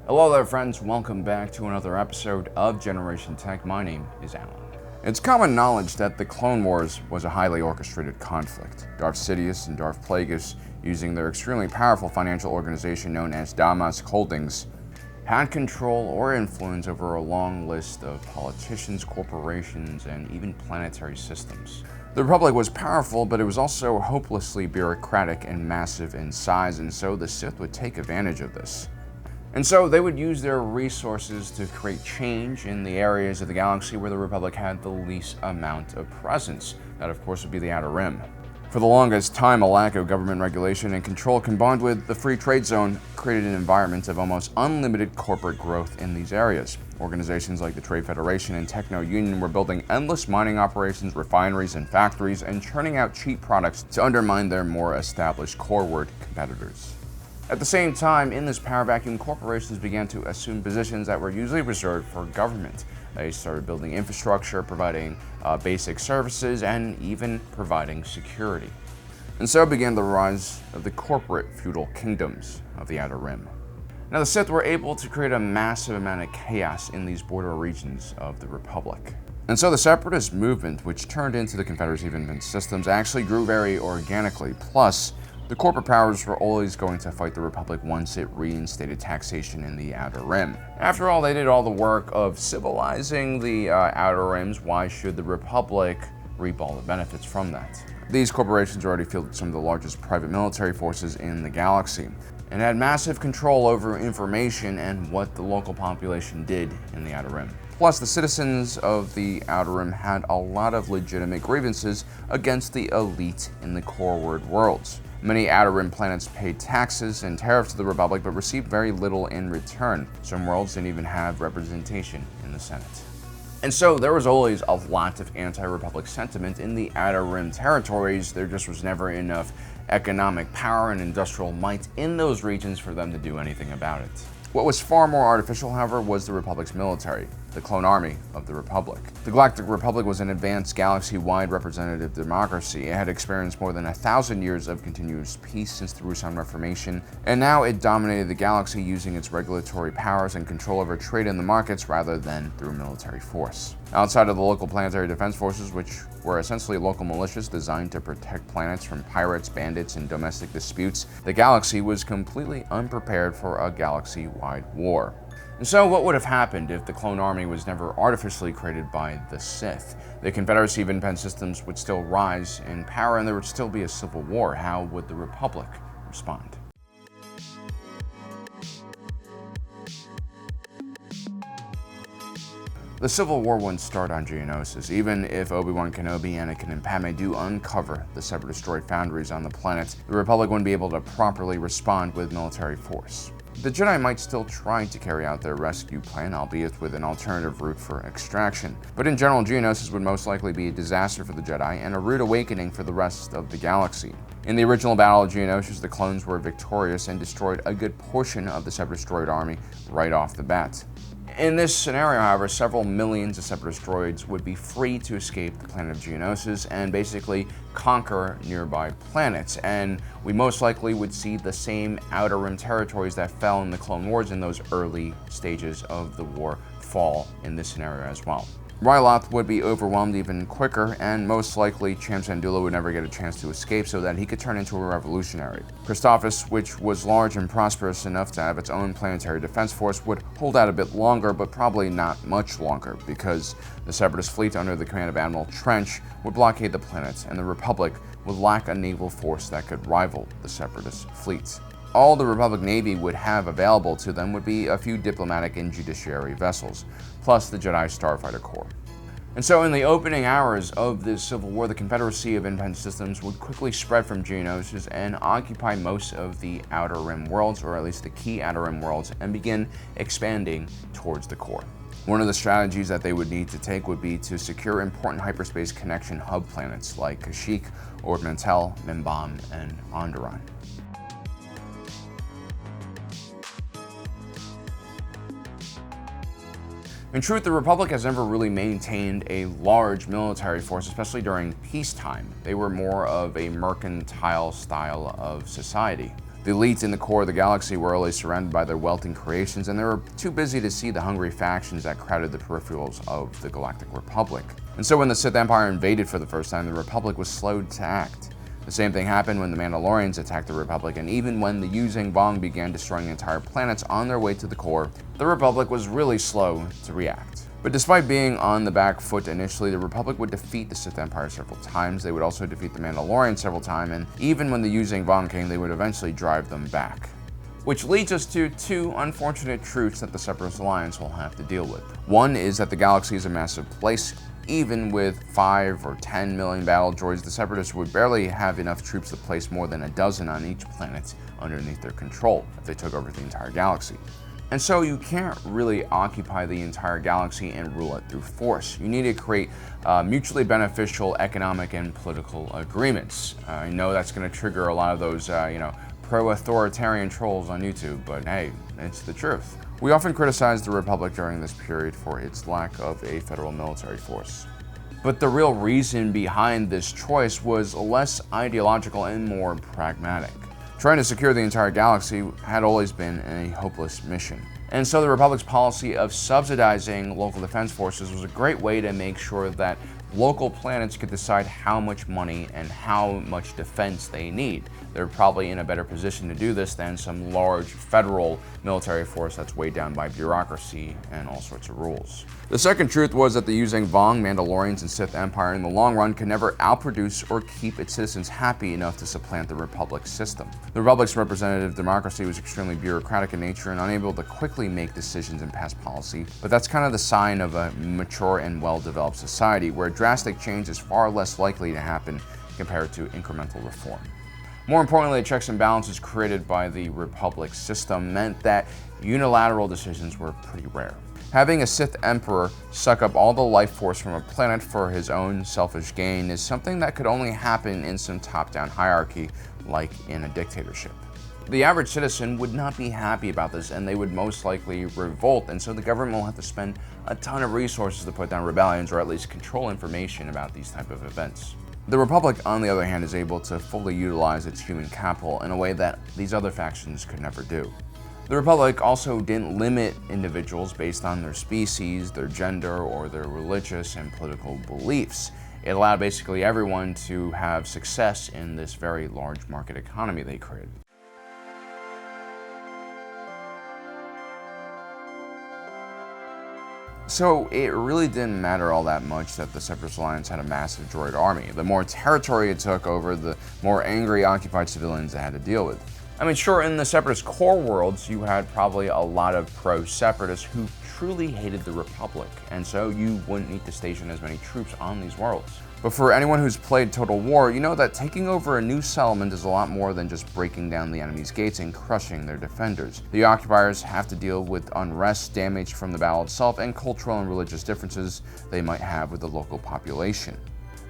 Hello there friends, welcome back to another episode of Generation Tech. My name is Alan. It's common knowledge that the Clone Wars was a highly orchestrated conflict. Darth Sidious and Darth Plagueis, using their extremely powerful financial organization known as Damask Holdings, had control or influence over a long list of politicians, corporations, and even planetary systems. The Republic was powerful, but it was also hopelessly bureaucratic and massive in size, and so the Sith would take advantage of this. And so they would use their resources to create change in the areas of the galaxy where the Republic had the least amount of presence. That, of course, would be the Outer Rim. For the longest time, a lack of government regulation and control combined with the free trade zone created an environment of almost unlimited corporate growth in these areas. Organizations like the Trade Federation and Techno Union were building endless mining operations, refineries, and factories, and churning out cheap products to undermine their more established core-word competitors. At the same time, in this power vacuum, corporations began to assume positions that were usually reserved for government. They started building infrastructure, providing basic services, and even providing security. And so began the rise of the corporate feudal kingdoms of the Outer Rim. Now, the Sith were able to create a massive amount of chaos in these border regions of the Republic. And so the Separatist movement, which turned into the Confederacy of Independent Systems, actually grew very organically. Plus, the corporate powers were always going to fight the Republic once it reinstated taxation in the Outer Rim. After all, they did all the work of civilizing the Outer Rims. Why should the Republic reap all the benefits from that? These corporations already fielded some of the largest private military forces in the galaxy and had massive control over information and what the local population did in the Outer Rim. Plus, the citizens of the Outer Rim had a lot of legitimate grievances against the elite in the core-word worlds. Many Outer Rim planets paid taxes and tariffs to the Republic, but received very little in return. Some worlds didn't even have representation in the Senate. And so there was always a lot of anti-Republic sentiment in the Outer Rim territories. There just was never enough economic power and industrial might in those regions for them to do anything about it. What was far more artificial, however, was the Republic's military, the clone army of the Republic. The Galactic Republic was an advanced galaxy-wide representative democracy. It had experienced more than 1,000 years of continuous peace since the Rusan Reformation, and now it dominated the galaxy using its regulatory powers and control over trade in the markets rather than through military force. Outside of the local planetary defense forces, which were essentially local militias designed to protect planets from pirates, bandits, and domestic disputes, the galaxy was completely unprepared for a galaxy-wide war. And so what would have happened if the clone army was never artificially created by the Sith? The Confederacy of Independent Systems would still rise in power and there would still be a civil war. How would the Republic respond? The Civil War wouldn't start on Geonosis. Even if Obi-Wan Kenobi, Anakin, and Padme do uncover the Separatist droid foundries on the planet, the Republic wouldn't be able to properly respond with military force. The Jedi might still try to carry out their rescue plan, albeit with an alternative route for extraction. But in general, Geonosis would most likely be a disaster for the Jedi and a rude awakening for the rest of the galaxy. In the original Battle of Geonosis, the clones were victorious and destroyed a good portion of the Separatist droid army right off the bat. In this scenario, however, several millions of Separatist droids would be free to escape the planet of Geonosis and basically conquer nearby planets, and we most likely would see the same Outer Rim territories that fell in the Clone Wars in those early stages of the war fall in this scenario as well. Ryloth would be overwhelmed even quicker, and most likely Cham Syndulla would never get a chance to escape so that he could turn into a revolutionary. Christophsis, which was large and prosperous enough to have its own planetary defense force, would hold out a bit longer, but probably not much longer, because the Separatist fleet under the command of Admiral Trench would blockade the planet, and the Republic would lack a naval force that could rival the Separatist fleet. All the Republic Navy would have available to them would be a few diplomatic and judiciary vessels, plus the Jedi Starfighter Corps. And so in the opening hours of this Civil War, the Confederacy of Independent Systems would quickly spread from Geonosis and occupy most of the Outer Rim worlds, or at least the key Outer Rim worlds, and begin expanding towards the core. One of the strategies that they would need to take would be to secure important hyperspace connection hub planets like Kashyyyk, Ord Mantell, Mimban, and Onderon. In truth, the Republic has never really maintained a large military force, especially during peacetime. They were more of a mercantile style of society. The elite in the core of the galaxy were always surrounded by their wealth and creations, and they were too busy to see the hungry factions that crowded the peripherals of the Galactic Republic. And so when the Sith Empire invaded for the first time, the Republic was slowed to act. The same thing happened when the Mandalorians attacked the Republic, and even when the Yuzhang Vong began destroying entire planets on their way to the core, the Republic was really slow to react. But despite being on the back foot initially, the Republic would defeat the Sith Empire several times. They would also defeat the Mandalorians several times, and even when the Yuzhang Vong came, they would eventually drive them back. Which leads us to two unfortunate truths that the Separatist Alliance will have to deal with. One is that the galaxy is a massive place. Even with 5 or 10 million battle droids, the Separatists would barely have enough troops to place more than a dozen on each planet underneath their control if they took over the entire galaxy. And so you can't really occupy the entire galaxy and rule it through force. You need to create mutually beneficial economic and political agreements. I know that's going to trigger a lot of those, pro-authoritarian trolls on YouTube, but hey, it's the truth. We often criticize the Republic during this period for its lack of a federal military force. But the real reason behind this choice was less ideological and more pragmatic. Trying to secure the entire galaxy had always been a hopeless mission. And so the Republic's policy of subsidizing local defense forces was a great way to make sure that local planets could decide how much money and how much defense they need. They're probably in a better position to do this than some large federal military force that's weighed down by bureaucracy and all sorts of rules. The second truth was that the Yuzhang Vong, Mandalorians, and Sith Empire in the long run could never outproduce or keep its citizens happy enough to supplant the Republic system. The Republic's representative democracy was extremely bureaucratic in nature and unable to quickly make decisions and pass policy, but that's kind of the sign of a mature and well-developed society where drastic change is far less likely to happen compared to incremental reform. More importantly, the checks and balances created by the Republic system meant that unilateral decisions were pretty rare. Having a Sith Emperor suck up all the life force from a planet for his own selfish gain is something that could only happen in some top-down hierarchy, like in a dictatorship. The average citizen would not be happy about this, and they would most likely revolt, and so the government will have to spend a ton of resources to put down rebellions or at least control information about these type of events. The Republic, on the other hand, is able to fully utilize its human capital in a way that these other factions could never do. The Republic also didn't limit individuals based on their species, their gender, or their religious and political beliefs. It allowed basically everyone to have success in this very large market economy they created. So it really didn't matter all that much that the Separatist Alliance had a massive droid army. The more territory it took over, the more angry occupied civilians it had to deal with. I mean, sure, in the Separatist core worlds, you had probably a lot of pro-Separatists who truly hated the Republic, and so you wouldn't need to station as many troops on these worlds. But for anyone who's played Total War, you know that taking over a new settlement is a lot more than just breaking down the enemy's gates and crushing their defenders. The occupiers have to deal with unrest, damage from the battle itself, and cultural and religious differences they might have with the local population.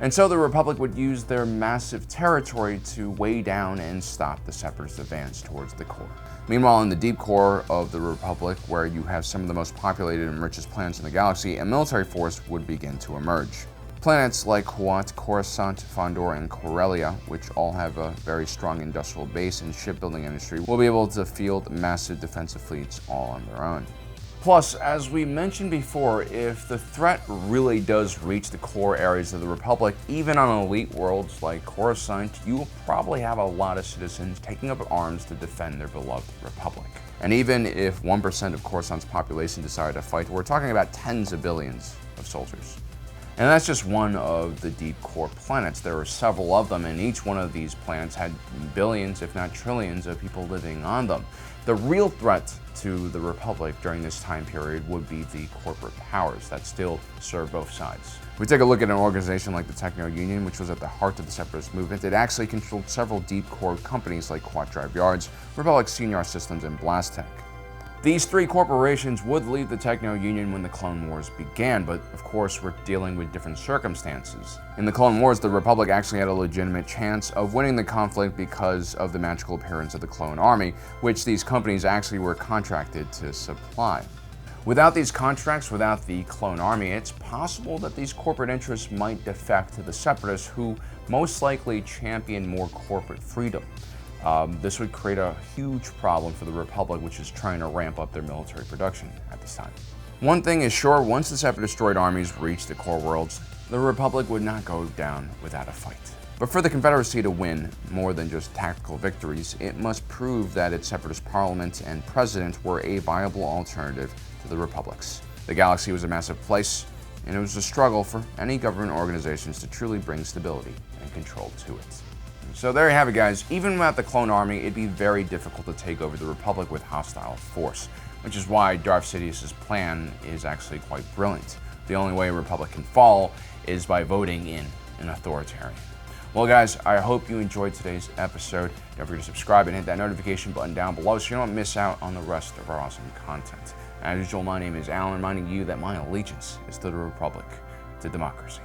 And so the Republic would use their massive territory to weigh down and stop the Separatist advance towards the core. Meanwhile, in the deep core of the Republic, where you have some of the most populated and richest planets in the galaxy, a military force would begin to emerge. Planets like Huat, Coruscant, Fondor, and Corellia, which all have a very strong industrial base and shipbuilding industry, will be able to field massive defensive fleets all on their own. Plus, as we mentioned before, if the threat really does reach the core areas of the Republic, even on elite worlds like Coruscant, you will probably have a lot of citizens taking up arms to defend their beloved Republic. And even if 1% of Coruscant's population decided to fight, we're talking about tens of billions of soldiers. And that's just one of the deep core planets. There are several of them, and each one of these planets had billions, if not trillions, of people living on them. The real threat to the Republic during this time period would be the corporate powers that still serve both sides. If we take a look at an organization like the Techno-Union, which was at the heart of the Separatist movement, it actually controlled several deep core companies like Quat Drive Yards, Republic Senior Systems, and Blastech. These three corporations would leave the Techno-Union when the Clone Wars began, but of course we're dealing with different circumstances. In the Clone Wars, the Republic actually had a legitimate chance of winning the conflict because of the magical appearance of the Clone Army, which these companies actually were contracted to supply. Without these contracts, without the Clone Army, it's possible that these corporate interests might defect to the Separatists, who most likely champion more corporate freedom. This would create a huge problem for the Republic, which is trying to ramp up their military production at this time. One thing is sure, once the Separatist droid armies reach the core worlds, the Republic would not go down without a fight. But for the Confederacy to win more than just tactical victories, it must prove that its Separatist parliament and president were a viable alternative to the Republic's. The galaxy was a massive place, and it was a struggle for any government organizations to truly bring stability and control to it. So there you have it, guys. Even without the clone army, it'd be very difficult to take over the Republic with hostile force, which is why Darth Sidious's plan is actually quite brilliant. The only way a Republic can fall is by voting in an authoritarian. Well, guys, I hope you enjoyed today's episode. Don't forget to subscribe and hit that notification button down below so you don't miss out on the rest of our awesome content. As usual, my name is Alan, reminding you that my allegiance is to the Republic, to democracy.